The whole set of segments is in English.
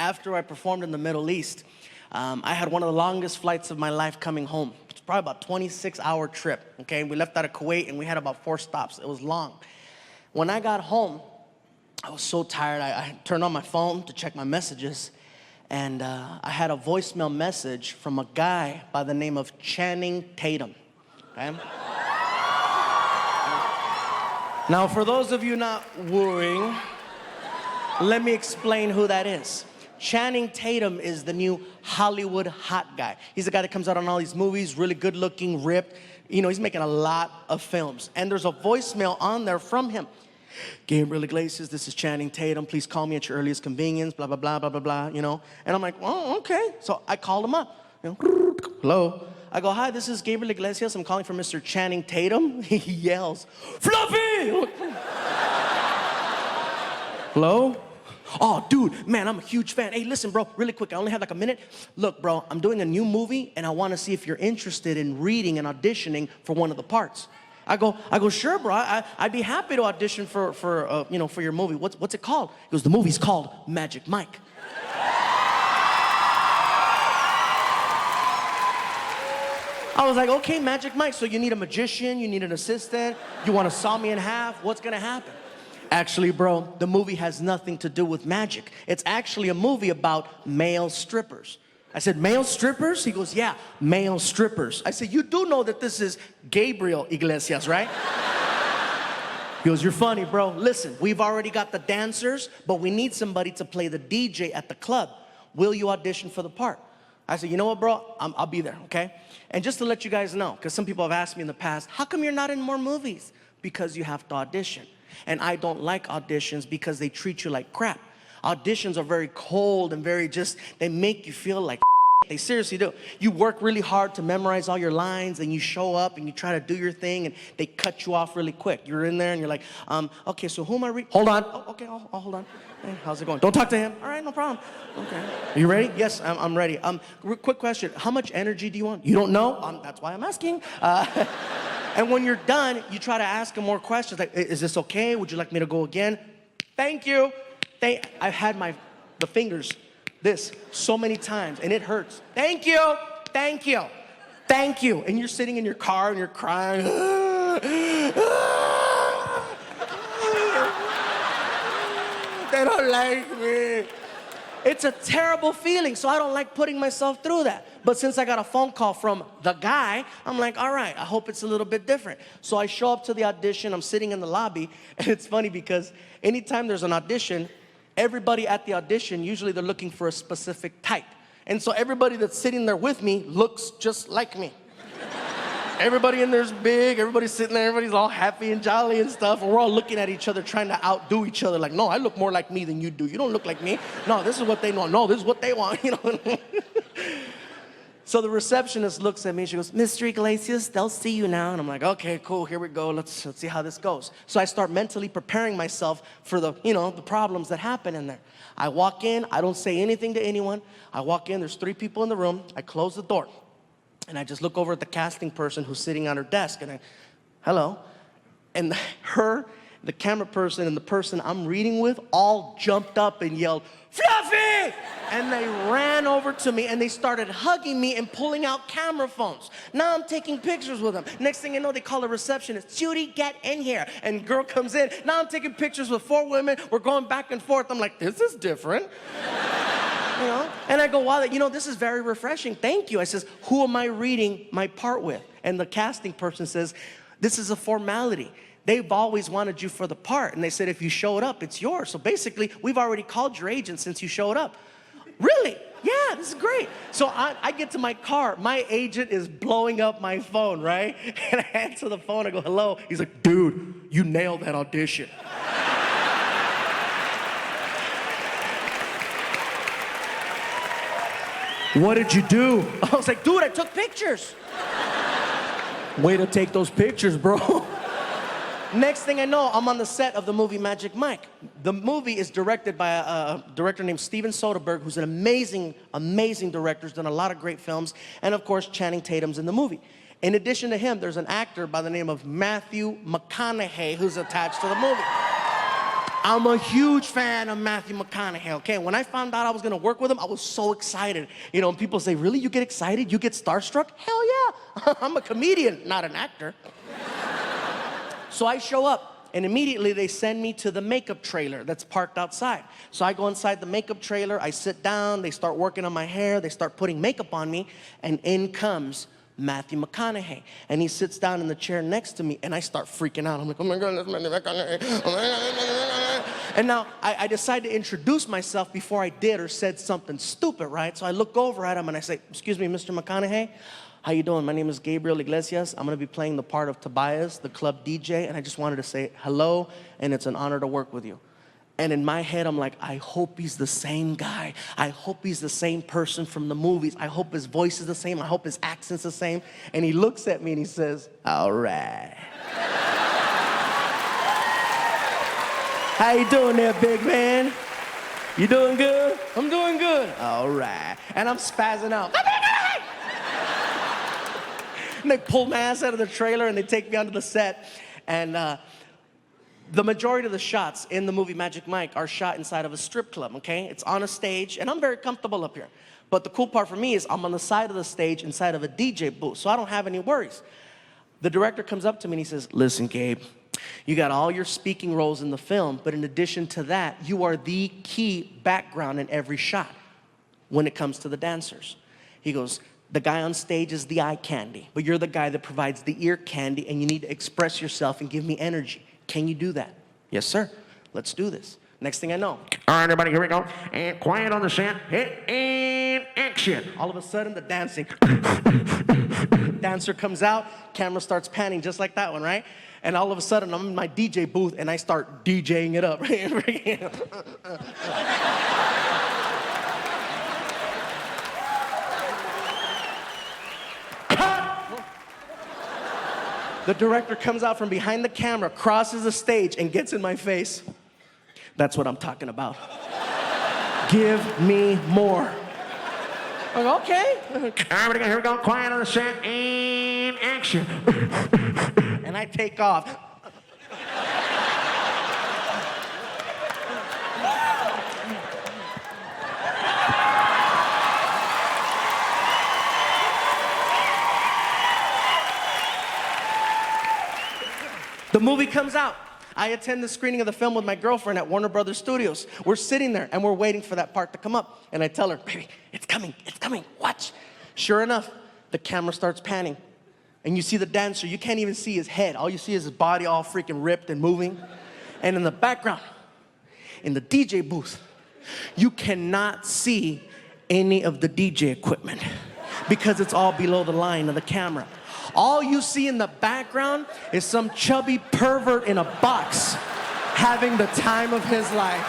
after I performed in the Middle East, I had one of the longest flights of my life coming home. It's probably about a 26-hour trip, okay? We left out of Kuwait, and we had about 4 stops. It was long. When I got home, I was so tired. I turned on my phone to check my messages, and I had a voicemail message from a guy by the name of Channing Tatum, okay? Now, for those of you not wooing, let me explain who that is. Channing Tatum is the new Hollywood hot guy. He's the guy that comes out on all these movies, really good looking, ripped. You know, he's making a lot of films. And there's a voicemail on there from him. Gabriel Iglesias, this is Channing Tatum. Please call me at your earliest convenience, blah, blah, blah, blah, blah, blah, you know. And I'm like, oh, okay. So I called him up. You know, hello. I go, hi, this is Gabriel Iglesias. I'm calling from Mr. Channing Tatum. He yells, Fluffy! Hello? Oh, dude, man, I'm a huge fan. Hey, listen, bro, really quick, I only have like a minute. Look, bro, I'm doing a new movie, and I want to see if you're interested in reading and auditioning for one of the parts. I go, sure, bro. I'd be happy to audition for your movie. What's it called? He goes, the movie's called Magic Mike. I was like, okay, Magic Mike. So you need a magician, you need an assistant, you want to saw me in half. What's gonna happen? Actually, bro, the movie has nothing to do with magic. It's actually a movie about male strippers. I said, male strippers? He goes, yeah, male strippers. I said, you do know that this is Gabriel Iglesias, right? He goes, you're funny, bro. Listen, we've already got the dancers, but we need somebody to play the DJ at the club. Will you audition for the part? I said, you know what, bro? I'll be there, okay? And just to let you guys know, because some people have asked me in the past, how come you're not in more movies? Because you have to audition. And I don't like auditions because they treat you like crap. Auditions are very cold and they make you feel like they seriously do. You work really hard to memorize all your lines, and you show up and you try to do your thing, and they cut you off really quick. You're in there and you're like, okay, so who am I hold on. Oh, okay, hold on. Hey, how's it going? Don't talk to him. All right, no problem. Okay. Are you ready? Yes, I'm ready. Quick question. How much energy do you want? You don't know? That's why I'm asking. And when you're done, you try to ask him more questions. Like, is this okay? Would you like me to go again? Thank you. I've had the fingers this so many times, and it hurts. Thank you. Thank you. Thank you. And you're sitting in your car and you're crying. They don't like me. It's a terrible feeling, so I don't like putting myself through that. But since I got a phone call from the guy, I'm like, all right, I hope it's a little bit different. So I show up to the audition, I'm sitting in the lobby, and it's funny because anytime there's an audition, everybody at the audition, usually they're looking for a specific type. And so everybody that's sitting there with me looks just like me. Everybody in there's big, everybody's sitting there, everybody's all happy and jolly and stuff, and we're all looking at each other trying to outdo each other. Like, no, I look more like me than you do. You don't look like me. No, this is what they want. No, this is what they want, you know. So the receptionist looks at me, she goes, Mr. Iglesias, they'll see you now. And I'm like, okay, cool, here we go. Let's see how this goes. So I start mentally preparing myself for the problems that happen in there. I walk in, I don't say anything to anyone. I walk in, there's 3 people in the room. I close the door. And I just look over at the casting person who's sitting on her desk, and hello. And the camera person, and the person I'm reading with all jumped up and yelled, Fluffy! And they ran over to me, and they started hugging me and pulling out camera phones. Now I'm taking pictures with them. Next thing you know, they call a receptionist, Judy, get in here. And girl comes in. Now I'm taking pictures with 4 women. We're going back and forth. I'm like, this is different. You know? And I go, wow, this is very refreshing. Thank you. I says, who am I reading my part with? And the casting person says, this is a formality. They've always wanted you for the part. And they said, if you showed up, it's yours. So basically, we've already called your agent since you showed up. Really? Yeah, this is great. So I get to my car. My agent is blowing up my phone, right? And I answer the phone. I go, hello. He's like, dude, you nailed that audition. What did you do? I was like, dude, I took pictures. Way to take those pictures, bro. Next thing I know, I'm on the set of the movie Magic Mike. The movie is directed by a director named Steven Soderbergh, who's an amazing, amazing director. He's done a lot of great films. And of course, Channing Tatum's in the movie. In addition to him, there's an actor by the name of Matthew McConaughey who's attached to the movie. I'm a huge fan of Matthew McConaughey, okay? When I found out I was gonna work with him, I was so excited. You know, and people say, really, you get excited? You get starstruck? Hell yeah, I'm a comedian, not an actor. So I show up, and immediately they send me to the makeup trailer that's parked outside. So I go inside the makeup trailer, I sit down, they start working on my hair, they start putting makeup on me, and in comes Matthew McConaughey. And he sits down in the chair next to me, and I start freaking out. I'm like, oh my God, that's Matthew McConaughey. Oh my God. And now I decide to introduce myself before I did or said something stupid, right? So I look over at him and I say, excuse me, Mr. McConaughey, how you doing? My name is Gabriel Iglesias. I'm gonna be playing the part of Tobias, the club DJ, and I just wanted to say hello, and it's an honor to work with you. And in my head, I'm like, I hope he's the same guy. I hope he's the same person from the movies. I hope his voice is the same. I hope his accent's the same. And he looks at me and he says, all right. How you doing there, big man? You doing good? I'm doing good. All right. And I'm spazzing out. And they pull my ass out of the trailer and they take me onto the set. And the majority of the shots in the movie Magic Mike are shot inside of a strip club, okay? It's on a stage, and I'm very comfortable up here. But the cool part for me is I'm on the side of the stage inside of a DJ booth, so I don't have any worries. The director comes up to me and he says, listen, Gabe, you got all your speaking roles in the film, but in addition to that, you are the key background in every shot when it comes to the dancers. He goes, the guy on stage is the eye candy, but you're the guy that provides the ear candy, and you need to express yourself and give me energy. Can you do that? Yes, sir. Let's do this. Next thing I know, all right, everybody, here we go. And quiet on the set. And action. All of a sudden, the dancing. Dancer comes out, camera starts panning just like that one, right? And all of a sudden, I'm in my DJ booth, and I start DJing it up. The director comes out from behind the camera, crosses the stage, and gets in my face. That's what I'm talking about. Give me more. I'm like, okay. All right, here we go. Quiet on the set, and action. And I take off. The movie comes out. I attend the screening of the film with my girlfriend at Warner Brothers Studios. We're sitting there and we're waiting for that part to come up. And I tell her, baby, it's coming, watch. Sure enough, the camera starts panning. And you see the dancer, you can't even see his head. All you see is his body all freaking ripped and moving. And in the background, in the DJ booth, you cannot see any of the DJ equipment because it's all below the line of the camera. All you see in the background is some chubby pervert in a box having the time of his life.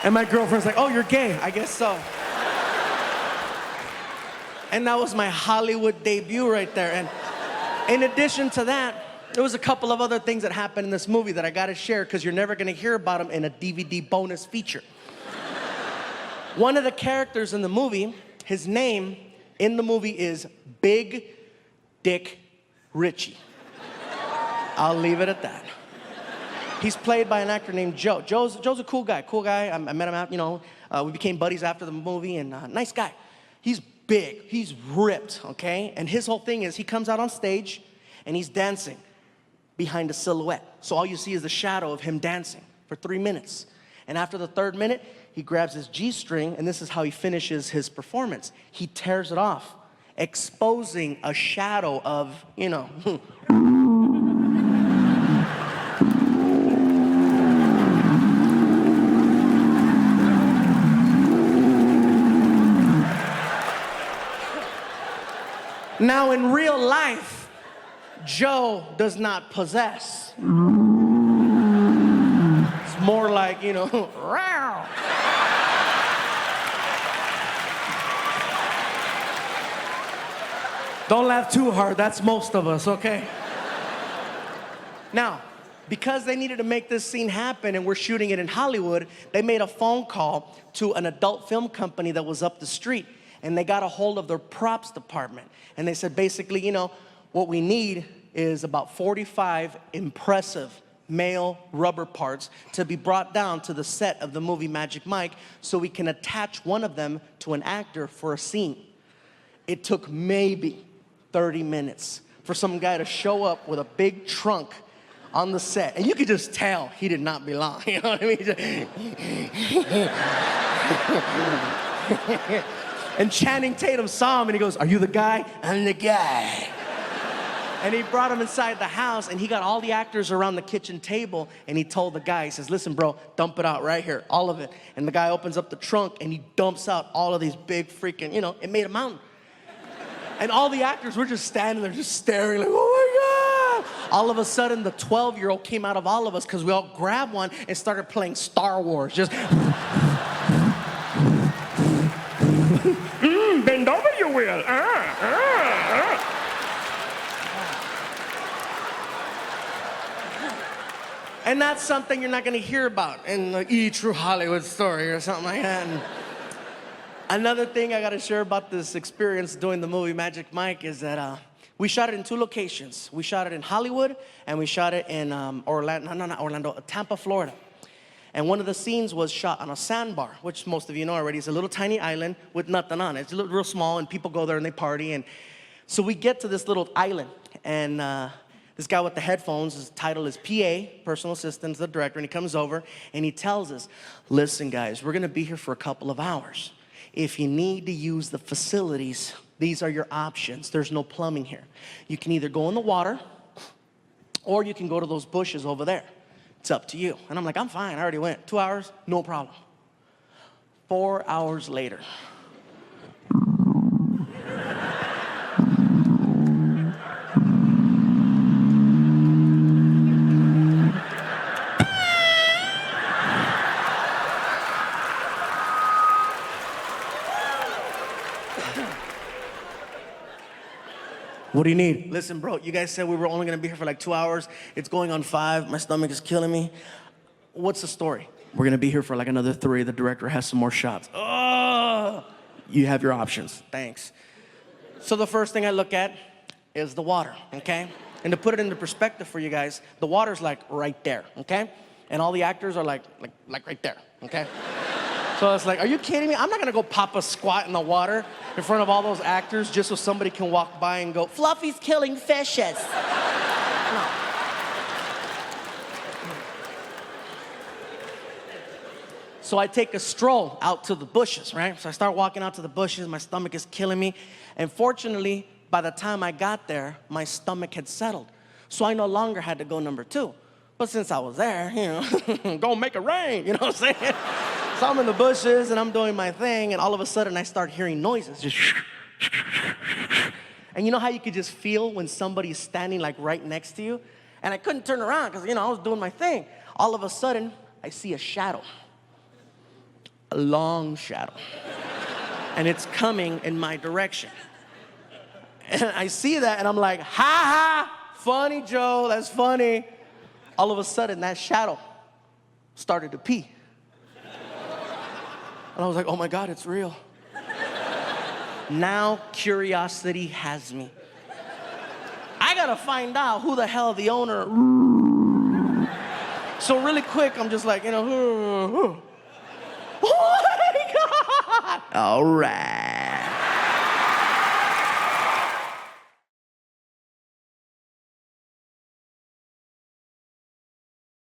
And my girlfriend's like, oh, you're gay. I guess so. And that was my Hollywood debut right there. And in addition to that, there was a couple of other things that happened in this movie that I gotta share because you're never gonna hear about them in a DVD bonus feature. One of the characters in the movie, his name in the movie is Big Dick Richie. I'll leave it at that. He's played by an actor named Joe. Joe's a cool guy. I met him out, we became buddies after the movie, and nice guy. He's big, he's ripped, okay? And his whole thing is he comes out on stage and he's dancing behind a silhouette. So all you see is the shadow of him dancing for 3 minutes. And after the 3rd minute, he grabs his G-string, and this is how he finishes his performance. He tears it off, exposing a shadow of, Now, in real life, Joe does not possess. It's more like, row. Don't laugh too hard, that's most of us, okay? Now, Because they needed to make this scene happen and we're shooting it in Hollywood, they made a phone call to an adult film company that was up the street. And they got a hold of their props department. And they said, basically, what we need is about 45 impressive male rubber parts to be brought down to the set of the movie Magic Mike so we can attach one of them to an actor for a scene. It took maybe 30 minutes for some guy to show up with a big trunk on the set. And you could just tell he did not belong. You know what I mean? And Channing Tatum saw him and he goes, "Are you the guy?" "I'm the guy." And he brought him inside the house and he got all the actors around the kitchen table and he told the guy, he says, "Listen, bro, dump it out right here, all of it." And the guy opens up the trunk and he dumps out all of these big freaking, it made a mountain. And all the actors were just standing there, just staring like, "Oh my God." All of a sudden, the 12-year-old came out of all of us because we all grabbed one and started playing Star Wars. Just, bend over, you will. And that's something you're not going to hear about in the True Hollywood Story or something like that. And another thing I got to share about this experience doing the movie Magic Mike is that we shot it in 2 locations. We shot it in Hollywood and we shot it in Tampa, Florida. And one of the scenes was shot on a sandbar, which most of you know already. It's a little tiny island with nothing on it. It's real small and people go there and they party. And so we get to this little island and this guy with the headphones, his title is PA, personal assistant to the director, and he comes over and he tells us, "Listen, guys, we're going to be here for a couple of hours. If you need to use the facilities, these are your options. There's no plumbing here. You can either go in the water or you can go to those bushes over there. It's up to you." And I'm like, "I'm fine, I already went. 2 hours, no problem." 4 hours later. "What do you need?" "Listen, bro, you guys said we were only gonna be here for like 2 hours. It's going on 5. My stomach is killing me. What's the story?" "We're gonna be here for like another 3. The director has some more shots." "Oh, you have your options. Thanks." So the first thing I look at is the water, okay? And to put it into perspective for you guys, the water's like right there, okay? And all the actors are like right there, okay? So it's like, are you kidding me? I'm not gonna go pop a squat in the water in front of all those actors just so somebody can walk by and go, "Fluffy's killing fishes." No. So I take a stroll out to the bushes, right? So I start walking out to the bushes. My stomach is killing me. And fortunately, by the time I got there, my stomach had settled. So I no longer had to go number 2. But since I was there, go make it rain, you know what I'm saying? So I'm in the bushes and I'm doing my thing and all of a sudden I start hearing noises. Just and you know how you could just feel when somebody's standing like right next to you? And I couldn't turn around because, I was doing my thing. All of a sudden, I see a shadow. A long shadow. And it's coming in my direction. And I see that and I'm like, "Ha ha, funny, Joe, that's funny." All of a sudden, that shadow started to pee. And I was like, "Oh my God, it's real." Now curiosity has me. I gotta find out who the hell the owner. So really quick, I'm just like, "Oh my God." All right.